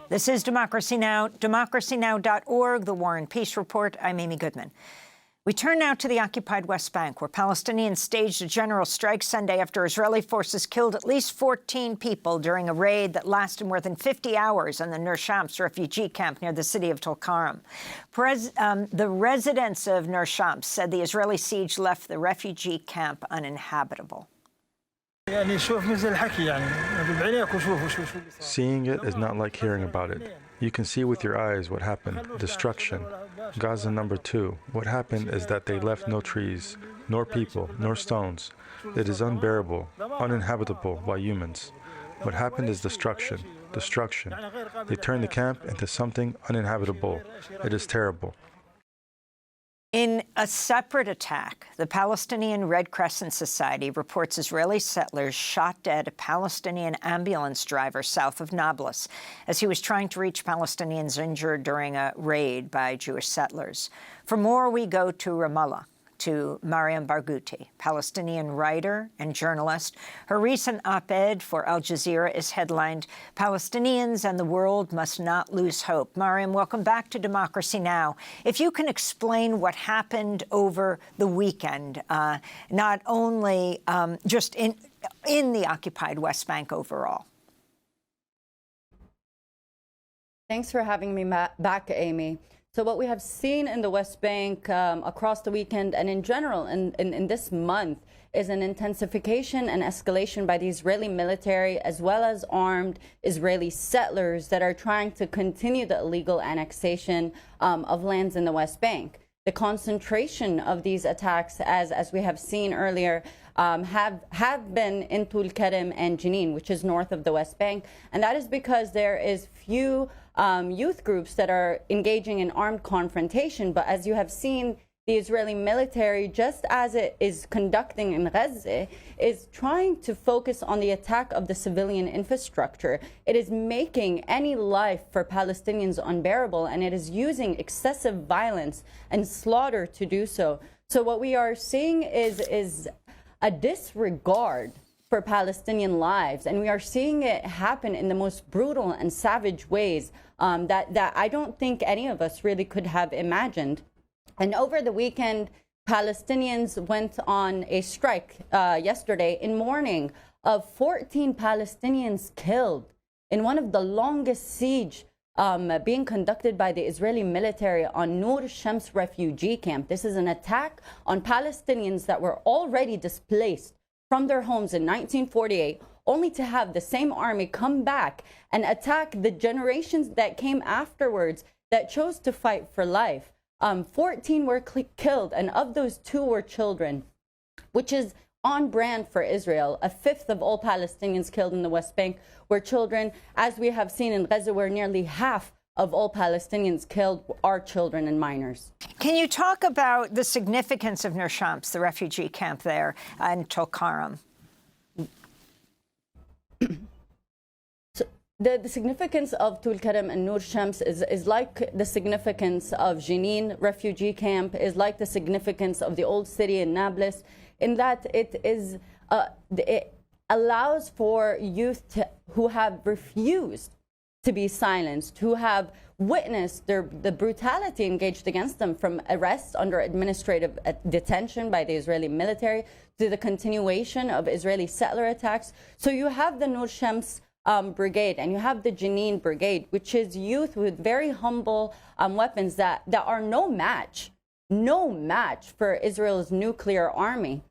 This is Democracy Now!, democracynow.org, the War and Peace Report. I'm Amy Goodman. We turn now to the occupied West Bank, where Palestinians staged a general strike Sunday after Israeli forces killed at least 14 people during a raid that lasted more than 50 hours on the Nur Shams refugee camp near the city of Tulkarm. The residents of Nur Shams said the Israeli siege left the refugee camp uninhabitable. Seeing it is not like hearing about it. You can see with your eyes what happened. Destruction. Gaza number 2. What happened is that they left no trees, nor people, nor stones. It is unbearable, uninhabitable by humans. What happened is destruction. Destruction. They turned the camp into something uninhabitable. It is terrible. In a separate attack, the Palestinian Red Crescent Society reports Israeli settlers shot dead a Palestinian ambulance driver south of Nablus as he was trying to reach Palestinians injured during a raid by Jewish settlers. For more, we go to Ramallah, to Mariam Barghouti, Palestinian writer and journalist. Her recent op-ed for Al Jazeera is headlined, "Palestinians and the World Must Not Lose Hope." Mariam, welcome back to Democracy Now! If you can explain what happened over the weekend, not only just in the occupied West Bank overall. Thanks for having me back, Amy. So what we have seen in the West Bank across the weekend and in general in this month is an intensification and escalation by the Israeli military as well as armed Israeli settlers that are trying to continue the illegal annexation of lands in the West Bank. The concentration of these attacks, as we have seen earlier, have been in Tulkarm and Jenin, which is north of the West Bank. And that is because there is few youth groups that are engaging in armed confrontation. But as you have seen, the Israeli military, just as it is conducting in Gaza, is trying to focus on the attack of the civilian infrastructure. It is making any life for Palestinians unbearable, and it is using excessive violence and slaughter to do so. So what we are seeing is a disregard for Palestinian lives, and we are seeing it happen in the most brutal and savage ways that I don't think any of us really could have imagined. And over the weekend, Palestinians went on a strike yesterday in mourning of 14 Palestinians killed in one of the longest siege being conducted by the Israeli military on Nur Shams refugee camp. This is an attack on Palestinians that were already displaced from their homes in 1948, only to have the same army come back and attack the generations that came afterwards that chose to fight for life. 14 were killed, and of those 2 were children, which is on brand for Israel. A fifth of all Palestinians killed in the West Bank were children, as we have seen in Gaza, where nearly half of all Palestinians killed are children and minors. Can you talk about the significance of Nur Shams, the refugee camp there in Tulkarm? The significance of Tulkarm and Nur Shams is like the significance of Jenin refugee camp, is like the significance of the old city in Nablus, in that it allows for youth who have refused to be silenced, who have witnessed the brutality engaged against them, from arrests under administrative detention by the Israeli military to the continuation of Israeli settler attacks. So you have the Nur Shams brigade, and you have the Jenin brigade, which is youth with very humble weapons that are no match for Israel's nuclear army,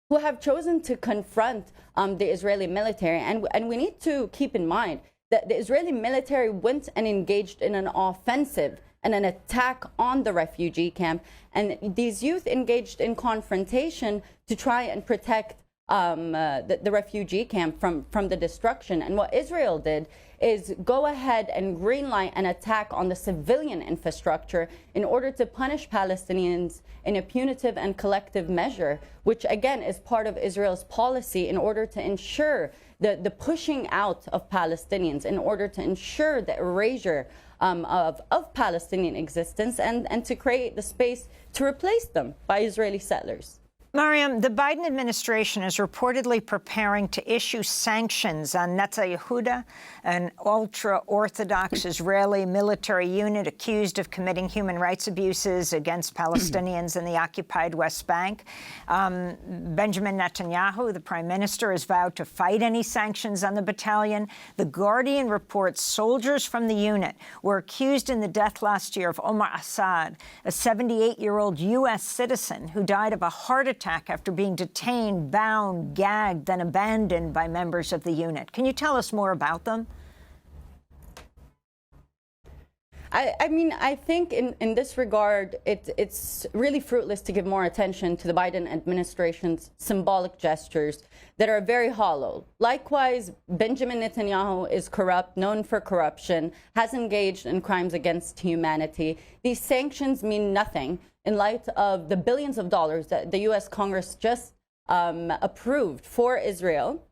who have chosen to confront the Israeli military. And we need to keep in mind that the Israeli military went and engaged in an offensive and an attack on the refugee camp, and these youth engaged in confrontation to try and protect the refugee camp from the destruction. And what Israel did is go ahead and greenlight an attack on the civilian infrastructure in order to punish Palestinians in a punitive and collective measure, which again is part of Israel's policy in order to ensure the pushing out of Palestinians, in order to ensure the erasure of Palestinian existence, and to create the space to replace them by Israeli settlers. Mariam, the Biden administration is reportedly preparing to issue sanctions on Yehuda, an ultra-Orthodox Israeli military unit accused of committing human rights abuses against Palestinians in the occupied West Bank. Benjamin Netanyahu, the prime minister, has vowed to fight any sanctions on the battalion. The Guardian reports soldiers from the unit were accused in the death last year of Omar Assad, a 78-year-old U.S. citizen who died of a heart attack after being detained, bound, gagged, then abandoned by members of the unit. Can you tell us more about them? I mean, I think in this regard, it's really fruitless to give more attention to the Biden administration's symbolic gestures that are very hollow. Likewise, Benjamin Netanyahu is corrupt, known for corruption, has engaged in crimes against humanity. These sanctions mean nothing in light of the billions of dollars that the U.S. Congress just approved for Israel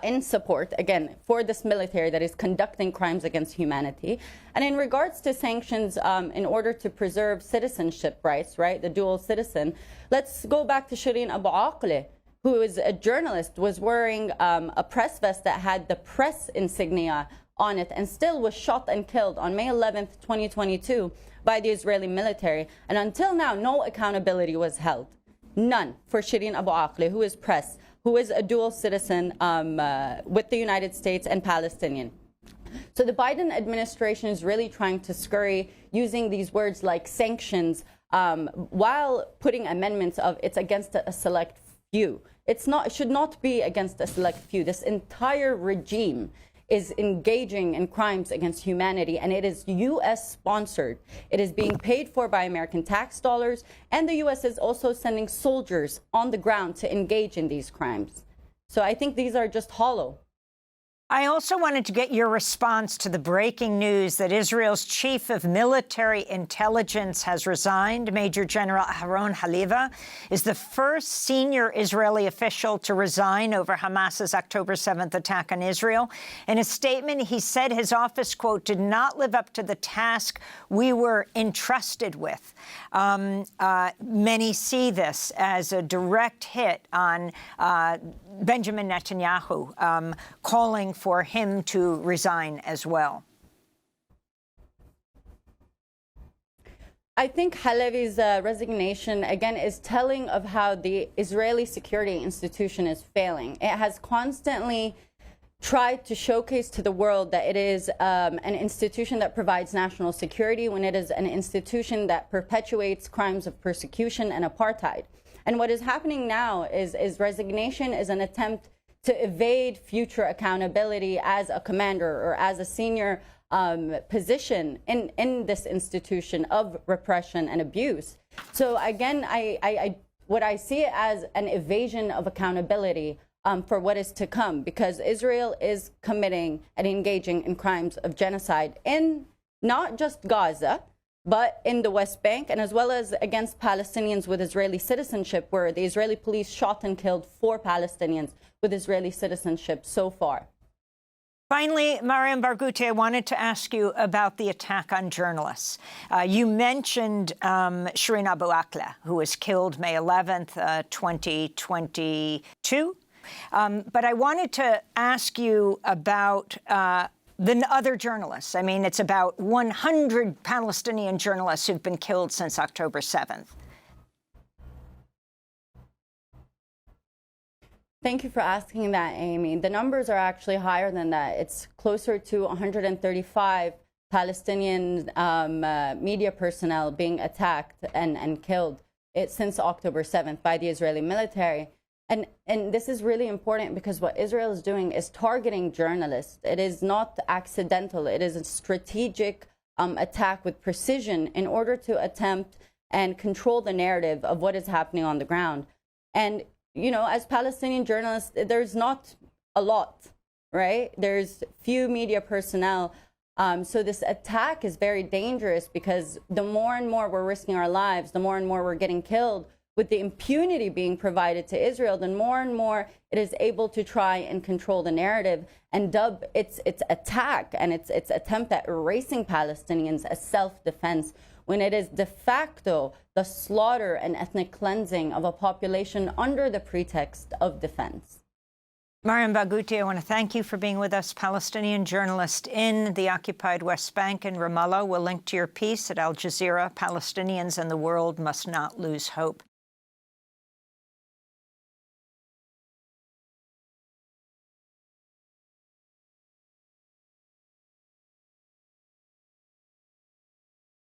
in support, again, for this military that is conducting crimes against humanity. And in regards to sanctions, in order to preserve citizenship rights, right, the dual citizen, let's go back to Shireen Abu Akleh, who is a journalist, was wearing a press vest that had the press insignia on it and still was shot and killed on May 11th, 2022 by the Israeli military. And until now, no accountability was held. None for Shireen Abu Akleh, who is press, who is a dual citizen with the United States and Palestinian. So the Biden administration is really trying to scurry using these words like sanctions while putting amendments of it's against a select few. It should not be against a select few. This entire regime is engaging in crimes against humanity, and it is U.S. sponsored. It is being paid for by American tax dollars, and the U.S. is also sending soldiers on the ground to engage in these crimes. So I think these are just hollow. I also wanted to get your response to the breaking news that Israel's chief of military intelligence has resigned. Major General Aharon Haliva is the first senior Israeli official to resign over Hamas's October 7th attack on Israel. In a statement, he said his office, quote, did not live up to the task we were entrusted with. Many see this as a direct hit on Benjamin Netanyahu, calling for him to resign as well. I think Halevi's resignation, again, is telling of how the Israeli security institution is failing. It has constantly tried to showcase to the world that it is an institution that provides national security when it is an institution that perpetuates crimes of persecution and apartheid. And what is happening now is resignation is an attempt to evade future accountability as a commander or as a senior position in this institution of repression and abuse. So again, what I see it as an evasion of accountability for what is to come, because Israel is committing and engaging in crimes of genocide in not just Gaza, but in the West Bank, and as well as against Palestinians with Israeli citizenship, where the Israeli police shot and killed 4 Palestinians with Israeli citizenship so far. Finally, Mariam Barghouti, I wanted to ask you about the attack on journalists. You mentioned Shireen Abu Akleh, who was killed May 11th, 2022. But I wanted to ask you about the other journalists. I mean, it's about 100 Palestinian journalists who've been killed since October 7th. Thank you for asking that, Amy. The numbers are actually higher than that. It's closer to 135 Palestinian media personnel being attacked and killed since October 7th by the Israeli military. And this is really important because what Israel is doing is targeting journalists. It is not accidental. It is a strategic attack with precision in order to attempt and control the narrative of what is happening on the ground. And, you know, as Palestinian journalists, there's not a lot, right? There's few media personnel. So this attack is very dangerous because the more and more we're risking our lives, the more and more we're getting killed, with the impunity being provided to Israel, then more and more it is able to try and control the narrative and dub its attack and its attempt at erasing Palestinians as self-defense, when it is de facto the slaughter and ethnic cleansing of a population under the pretext of defense. Mariam Barghouti, I want to thank you for being with us, Palestinian journalist in the occupied West Bank and Ramallah. We'll link to your piece at Al Jazeera, Palestinians and the World Must Not Lose Hope.